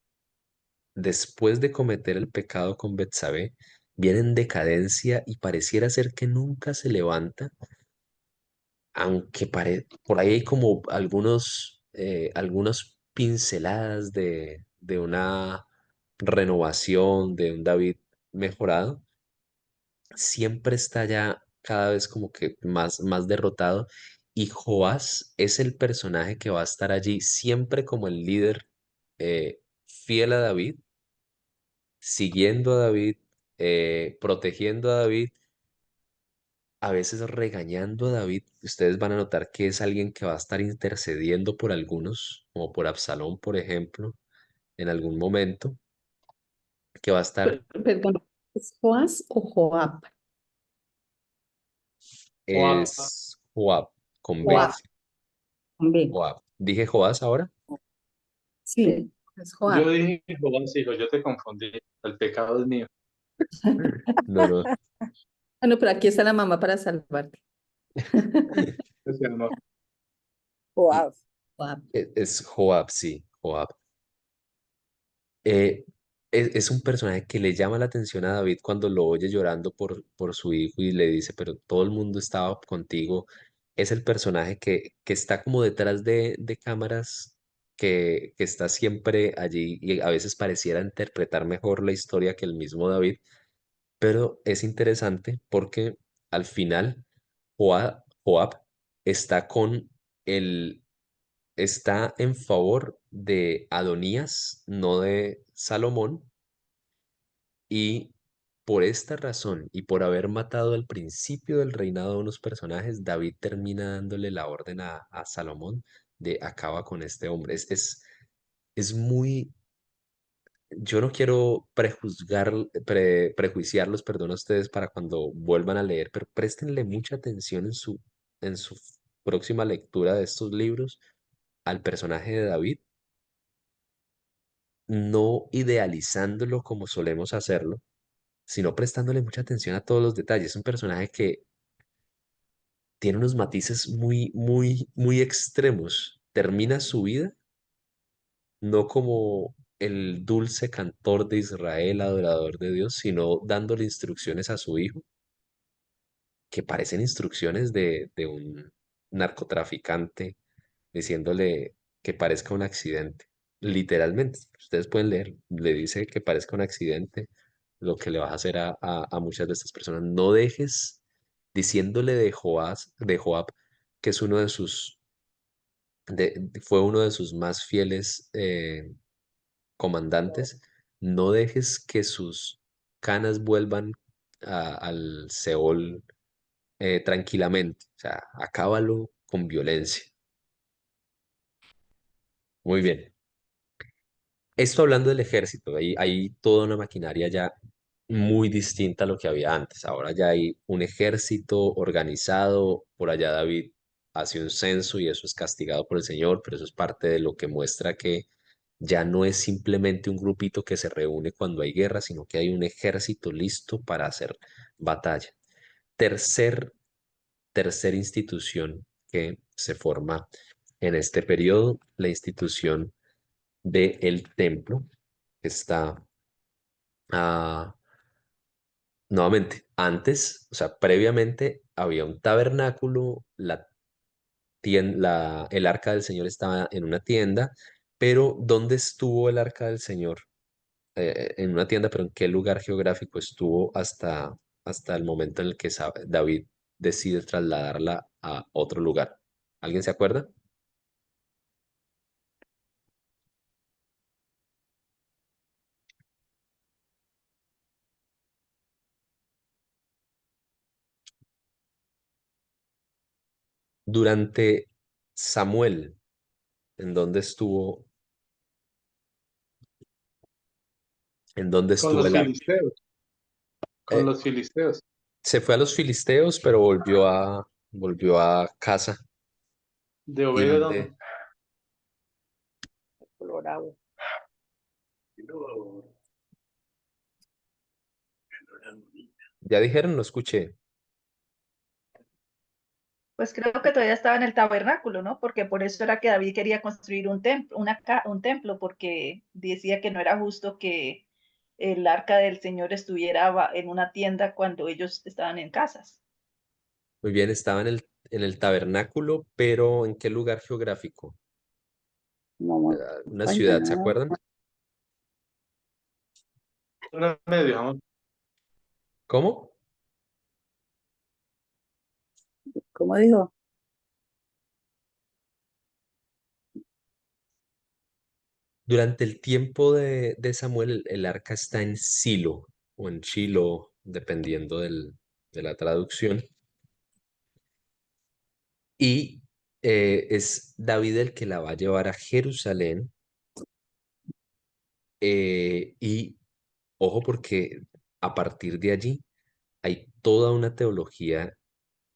después de cometer el pecado con Betsabé, viene en decadencia y pareciera ser que nunca se levanta, aunque por ahí hay como algunas pinceladas de una renovación, de un David mejorado, siempre está ya cada vez como que más derrotado y Joás es el personaje que va a estar allí siempre como el líder fiel a David, siguiendo a David, protegiendo a David, a veces regañando a David. Ustedes van a notar que es alguien que va a estar intercediendo por algunos, como por Absalón, por ejemplo, en algún momento, que va a estar, Perdón, ¿es Joás o Joab? Joás. es Joab, con B, Joab, sí, con B. Joab. ¿Dije Joás ahora? Sí, es Yo Joab. dije Joás, hijo, yo te confundí. El pecado es mío. No, no, Bueno, pero aquí está la mamá para salvarte. O sea, no. Wow. Joab. es Joab, sí, Joab. Eh, es un personaje que le llama la atención a David cuando lo oye llorando por su hijo y le dice, pero todo el mundo estaba contigo. Es el personaje que está como detrás de cámaras, que está siempre allí y a veces pareciera interpretar mejor la historia que el mismo David, pero es interesante porque al final Joab está con el, está en favor de Adonías, no de Salomón, y por esta razón y por haber matado al principio del reinado de unos personajes, David termina dándole la orden a Salomón de acaba con este hombre. Es muy, yo no quiero prejuiciarlos, perdón, a ustedes para cuando vuelvan a leer, pero préstenle mucha atención en su próxima lectura de estos libros al personaje de David, no idealizándolo como solemos hacerlo, sino prestándole mucha atención a todos los detalles. Es un personaje que tiene unos matices muy, muy, muy extremos. Termina su vida no como el dulce cantor de Israel, adorador de Dios, sino dándole instrucciones a su hijo, que parecen instrucciones de un narcotraficante, diciéndole que parezca un accidente. Literalmente, ustedes pueden leer, le dice que parezca un accidente lo que le vas a hacer a muchas de estas personas. No dejes, diciéndole de Joab, que es uno de sus, fue uno de sus más fieles comandantes, no dejes que sus canas vuelvan al Seol tranquilamente. O sea, acábalo con violencia. Muy bien. Esto hablando del ejército, hay toda una maquinaria ya muy distinta a lo que había antes. Ahora ya hay un ejército organizado. Por allá David hace un censo y eso es castigado por el Señor, pero eso es parte de lo que muestra que ya no es simplemente un grupito que se reúne cuando hay guerra, sino que hay un ejército listo para hacer batalla. Tercer, tercer institución que se forma en este periodo, la institución del templo, que está nuevamente, antes, o sea, previamente había un tabernáculo, el arca del Señor estaba en una tienda, pero ¿dónde estuvo el arca del Señor? En una tienda, pero ¿en qué lugar geográfico estuvo hasta el momento en el que David decide trasladarla a otro lugar? ¿Alguien se acuerda? Durante Samuel, ¿en dónde estuvo, en dónde Con estuvo los el arca? filisteos, con Eh, los filisteos. Se fue a los filisteos, pero volvió a casa. De ¿Y Obededón. dónde? Colorado. Ya dijeron, no escuché. Pues creo que todavía estaba en el tabernáculo, ¿no? Porque por eso era que David quería construir un templo, un templo, porque decía que no era justo que el arca del Señor estuviera en una tienda cuando ellos estaban en casas. Muy bien, estaba en el tabernáculo, pero ¿en qué lugar geográfico? No me Una ciudad, ¿se acompañaba. acuerdan? Una medio, vamos. ¿Cómo? ¿Cómo dijo? Durante el tiempo de Samuel, el arca está en Silo o en Shiloh, dependiendo de la traducción. Y es David el que la va a llevar a Jerusalén. Y ojo, porque a partir de allí hay toda una teología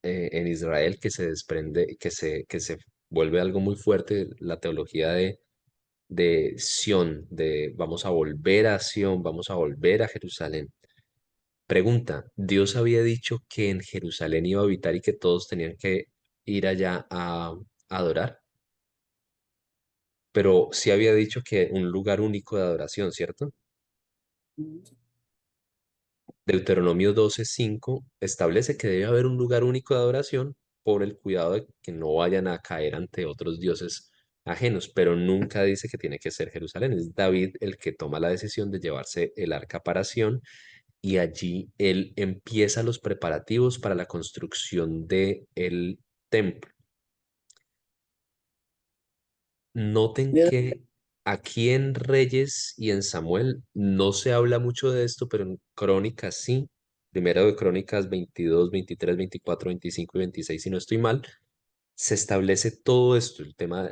en Israel que se desprende, que se vuelve algo muy fuerte, la teología de Sión, de vamos a volver a Sión, vamos a volver a Jerusalén. Pregunta, ¿Dios había dicho que en Jerusalén iba a habitar y que todos tenían que ir allá a adorar? Pero sí había dicho que un lugar único de adoración, ¿cierto? Deuteronomio 12:5 establece que debe haber un lugar único de adoración por el cuidado de que no vayan a caer ante otros dioses ajenos, pero nunca dice que tiene que ser Jerusalén. Es David el que toma la decisión de llevarse el arca para Sión y allí él empieza los preparativos para la construcción del templo. Noten ¿De que aquí en Reyes y en Samuel no se habla mucho de esto, pero en Crónicas sí. Primero de Crónicas 22, 23, 24, 25 y 26, si no estoy mal, se establece todo esto. El tema,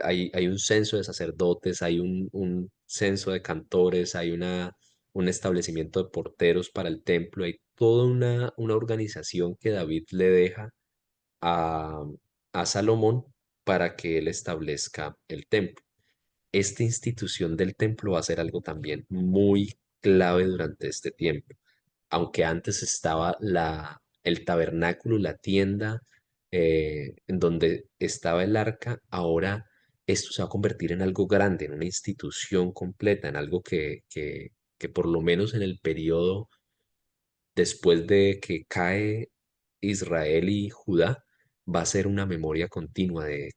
hay un censo de sacerdotes, hay un censo de cantores, hay un establecimiento de porteros para el templo, hay toda una organización que David le deja a, a Salomón para que él establezca el templo. Esta institución del templo va a ser algo también muy clave durante este tiempo. Aunque antes estaba el tabernáculo, la tienda en donde estaba el arca, ahora esto se va a convertir en algo grande, en una institución completa, en algo que por lo menos en el periodo después de que cae Israel y Judá, va a ser una memoria continua de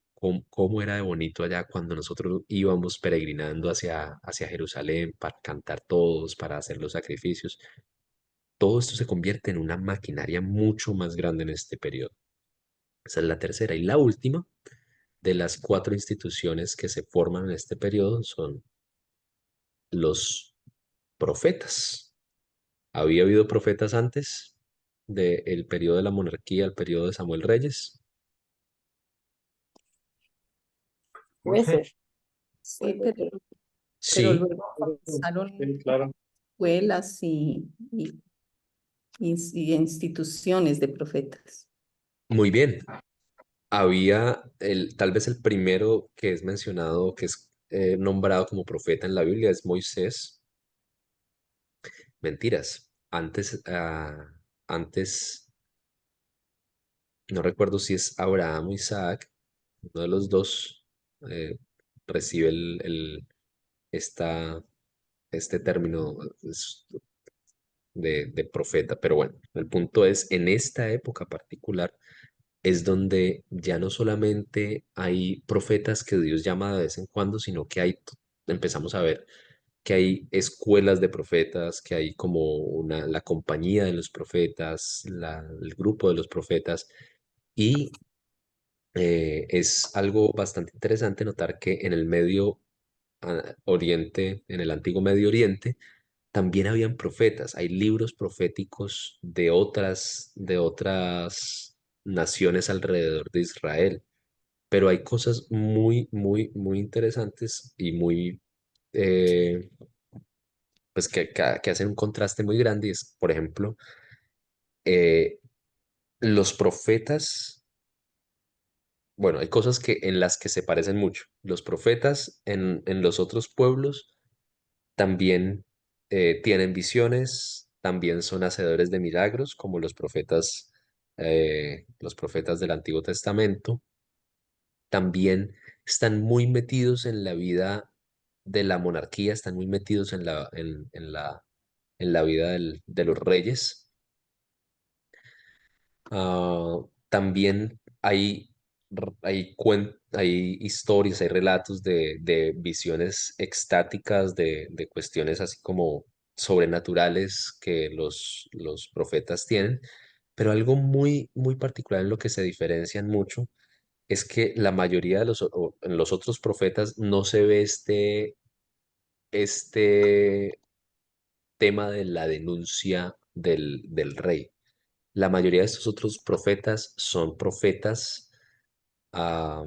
cómo era de bonito allá cuando nosotros íbamos peregrinando hacia Jerusalén para cantar todos, para hacer los sacrificios. Todo esto se convierte en una maquinaria mucho más grande en este periodo. Esa es la tercera. Y la última de las cuatro instituciones que se forman en este periodo son los profetas. ¿Había habido profetas antes del periodo de la monarquía, el periodo de Samuel Reyes? Moisés, jueces? Sí, pero Sí, luego comenzaron Sí, claro. escuelas y instituciones de profetas. muy bien. Había tal vez el primero que es mencionado, que es nombrado como profeta en la Biblia, es Moisés. Mentiras. Antes, no recuerdo si es Abraham o Isaac, uno de los dos eh, recibe esta, este término de profeta. Pero bueno, el punto es, en esta época particular, es donde ya no solamente hay profetas que Dios llama de vez en cuando, sino que empezamos a ver que hay escuelas de profetas, que hay como la compañía de los profetas, el grupo de los profetas, y es algo bastante interesante notar que en el Oriente, en el antiguo Medio Oriente, también habían profetas, hay libros proféticos de otras naciones alrededor de Israel, pero hay cosas muy, muy, muy interesantes y muy, eh, pues que hacen un contraste muy grande. Y es, por ejemplo, eh, los profetas, bueno, hay cosas en las que se parecen mucho. Los profetas en los otros pueblos también tienen visiones, también son hacedores de milagros, como los profetas del Antiguo Testamento. También están muy metidos en la vida de la monarquía, están muy metidos en la vida de los reyes. También hay historias, hay relatos de visiones extáticas, de cuestiones así como sobrenaturales que los profetas tienen, pero algo muy, muy particular en lo que se diferencian mucho es que la mayoría en los otros profetas no se ve este tema de la denuncia del rey. La mayoría de estos otros profetas son profetas ah,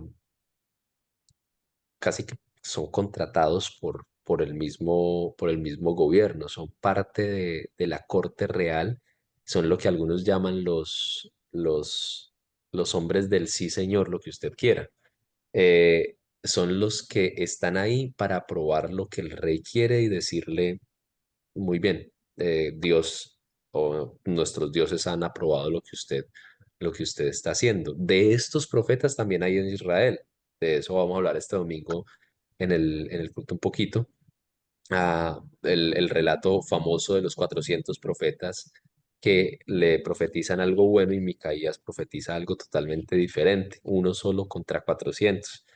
casi que son contratados por el mismo gobierno, son parte de la corte real, son lo que algunos llaman los hombres del sí, señor, lo que usted quiera. Son los que están ahí para aprobar lo que el rey quiere y decirle, muy bien, Dios o nuestros dioses han aprobado lo que usted está haciendo. De estos profetas también hay en Israel. De eso vamos a hablar este domingo en el culto un poquito. El relato famoso de los 400 profetas que le profetizan algo bueno y Micaías profetiza algo totalmente diferente, uno solo contra 400.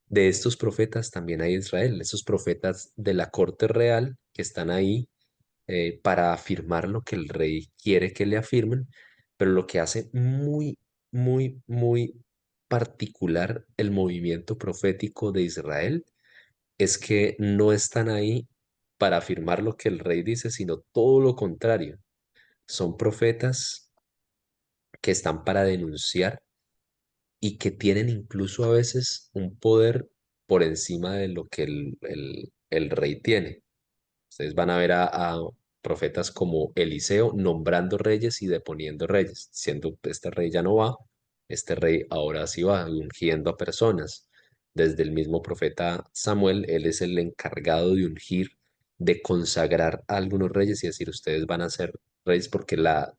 De estos profetas también hay Israel, esos profetas de la corte real que están ahí para afirmar lo que el rey quiere que le afirmen, pero lo que hace muy, muy, muy particular el movimiento profético de Israel es que no están ahí para afirmar lo que el rey dice, sino todo lo contrario. Son profetas que están para denunciar y que tienen incluso a veces un poder por encima de lo que el rey tiene. Ustedes van a ver a profetas como Eliseo nombrando reyes y deponiendo reyes, siendo este rey ya no va, este rey ahora sí va, y ungiendo a personas. Desde el mismo profeta Samuel, él es el encargado de ungir, de consagrar a algunos reyes y decir, ustedes van a ser reyes porque la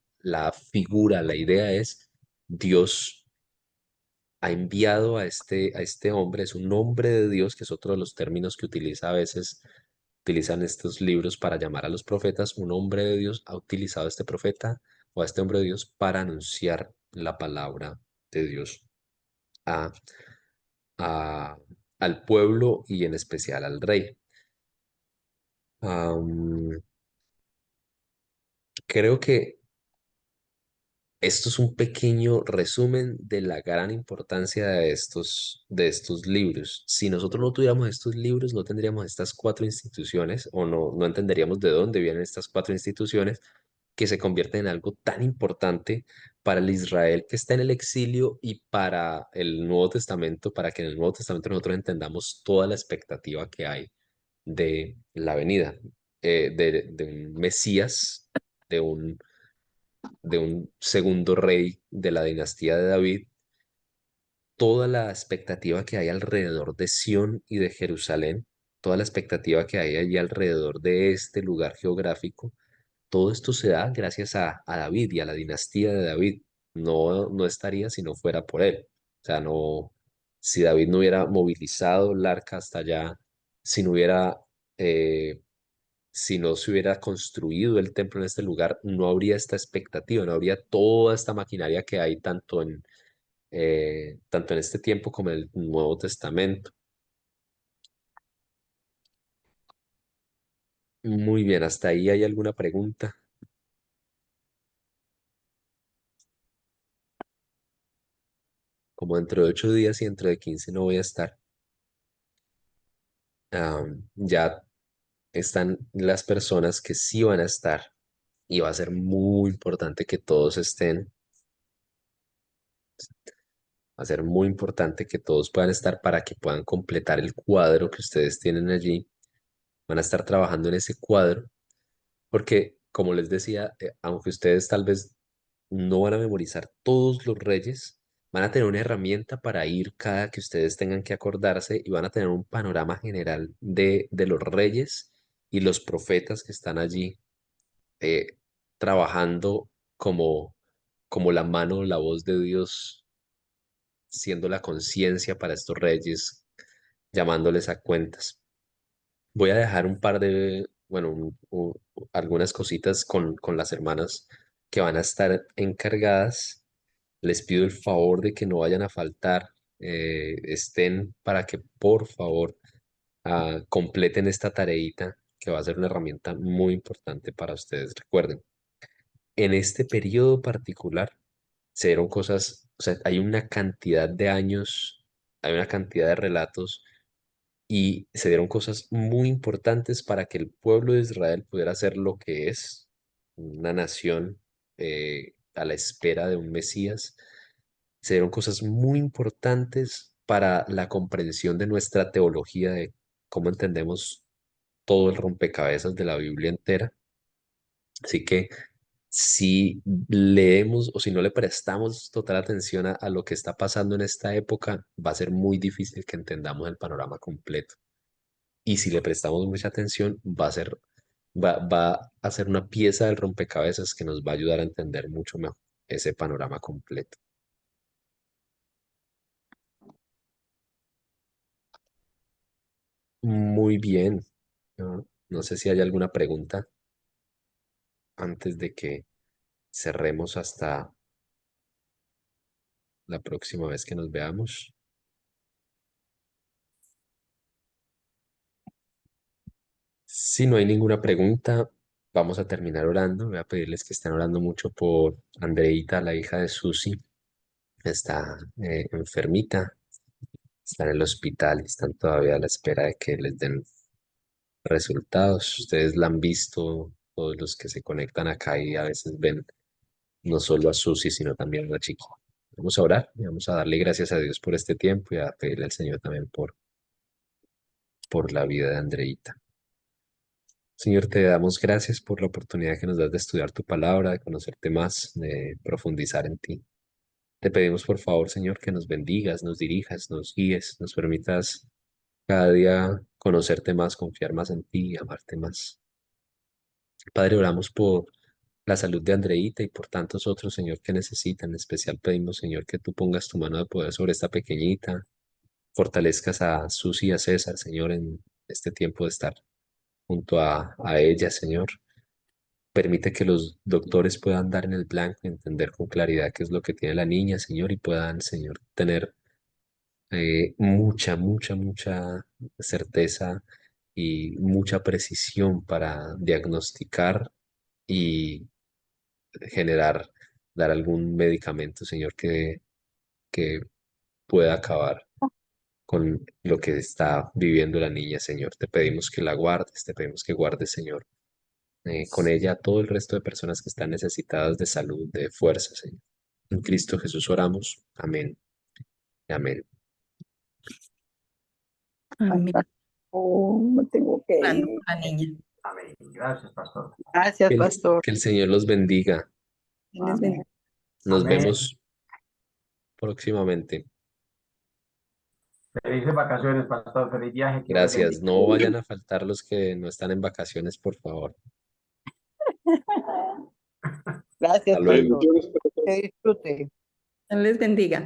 figura, la idea es Dios ha enviado a este hombre, es un hombre de Dios, que es otro de los términos que utiliza a veces, utilizan estos libros para llamar a los profetas, un hombre de Dios ha utilizado a este profeta o a este hombre de Dios para anunciar la palabra de Dios a, a- al pueblo y en especial al rey. Am, Creo que esto es un pequeño resumen de la gran importancia de estos libros. Si nosotros no tuviéramos estos libros, no tendríamos estas cuatro instituciones o no entenderíamos de dónde vienen estas cuatro instituciones que se convierten en algo tan importante para el Israel que está en el exilio y para el Nuevo Testamento, para que en el Nuevo Testamento nosotros entendamos toda la expectativa que hay de la venida, de un Mesías, de de un segundo rey de la dinastía de David, toda la expectativa que hay alrededor de Sión y de Jerusalén, toda la expectativa que hay allí alrededor de este lugar geográfico, todo esto se da gracias a David y a la dinastía de David. No estaría si no fuera por él. O sea, no, si David no hubiera movilizado el arca hasta allá, si no hubiera eh, si no se hubiera construido el templo en este lugar, no habría esta expectativa, no habría toda esta maquinaria que hay tanto en este tiempo como en el Nuevo Testamento. Muy bien, hasta ahí hay alguna pregunta. Como dentro de 8 días y dentro de 15 no voy a estar. Ya están las personas que sí van a estar y va a ser muy importante que todos estén. Va a ser muy importante que todos puedan estar para que puedan completar el cuadro que ustedes tienen allí. Van a estar trabajando en ese cuadro porque, como les decía, aunque ustedes tal vez no van a memorizar todos los reyes, van a tener una herramienta para ir cada que ustedes tengan que acordarse y van a tener un panorama general de los reyes y los profetas que están allí eh, trabajando como, como la mano, la voz de Dios, siendo la conciencia para estos reyes, llamándoles a cuentas. Voy a dejar un par de, bueno, algunas cositas con las hermanas que van a estar encargadas. Les pido el favor de que no vayan a faltar, estén para que por favor completen esta tareita que va a ser una herramienta muy importante para ustedes. Recuerden, en este periodo particular se dieron cosas, o sea, hay una cantidad de años, hay una cantidad de relatos y se dieron cosas muy importantes para que el pueblo de Israel pudiera ser lo que es, una nación a la espera de un Mesías. Se dieron cosas muy importantes para la comprensión de nuestra teología, de cómo entendemos todo el rompecabezas de la Biblia entera. Así que si leemos o si no le prestamos total atención a lo que está pasando en esta época, va a ser muy difícil que entendamos el panorama completo. Y si le prestamos mucha atención, va a ser una pieza del rompecabezas que nos va a ayudar a entender mucho mejor ese panorama completo. Muy bien. No sé si hay alguna pregunta antes de que cerremos hasta la próxima vez que nos veamos. Si no hay ninguna pregunta, vamos a terminar orando. Voy a pedirles que estén orando mucho por Andreita, la hija de Susi, está enfermita, está en el hospital y están todavía a la espera de que les den resultados. Ustedes la han visto, todos los que se conectan acá y a veces ven no solo a Susi, sino también a la chiqui. Vamos a orar y vamos a darle gracias a Dios por este tiempo y a pedirle al Señor también por la vida de Andreita. Señor, te damos gracias por la oportunidad que nos das de estudiar tu palabra, de conocerte más, de profundizar en ti. Te pedimos por favor, Señor, que nos bendigas, nos dirijas, nos guíes, nos permitas cada día conocerte más, confiar más en ti y amarte más. Padre, oramos por la salud de Andreita y por tantos otros, Señor, que necesitan. En especial pedimos, Señor, que tú pongas tu mano de poder sobre esta pequeñita, fortalezcas a Susi y a César, Señor, en este tiempo de estar junto a ella, Señor. Permite que los doctores puedan dar en el blanco y entender con claridad qué es lo que tiene la niña, Señor, y puedan, Señor, tener mucha certeza y mucha precisión para diagnosticar y generar, dar algún medicamento, Señor, que pueda acabar con lo que está viviendo la niña, Señor. Te pedimos que la guardes, te pedimos que guardes, Señor, con ella a todo el resto de personas que están necesitadas de salud, de fuerza, Señor. En Cristo Jesús oramos. Amén. Amén. Amén. Oh, me tengo que Orando ir. por la niña. Amén. Gracias, pastor. Gracias, Que el, pastor. que el Señor los bendiga. Dios les bendiga. Amén. Nos Amén. vemos próximamente. Felices vacaciones, pastor. Feliz viaje. Que Dios les Gracias. bendiga. No vayan a faltar los que no están en vacaciones, por favor. Gracias, Hasta luego. pastor. Que disfrute. Dios les bendiga.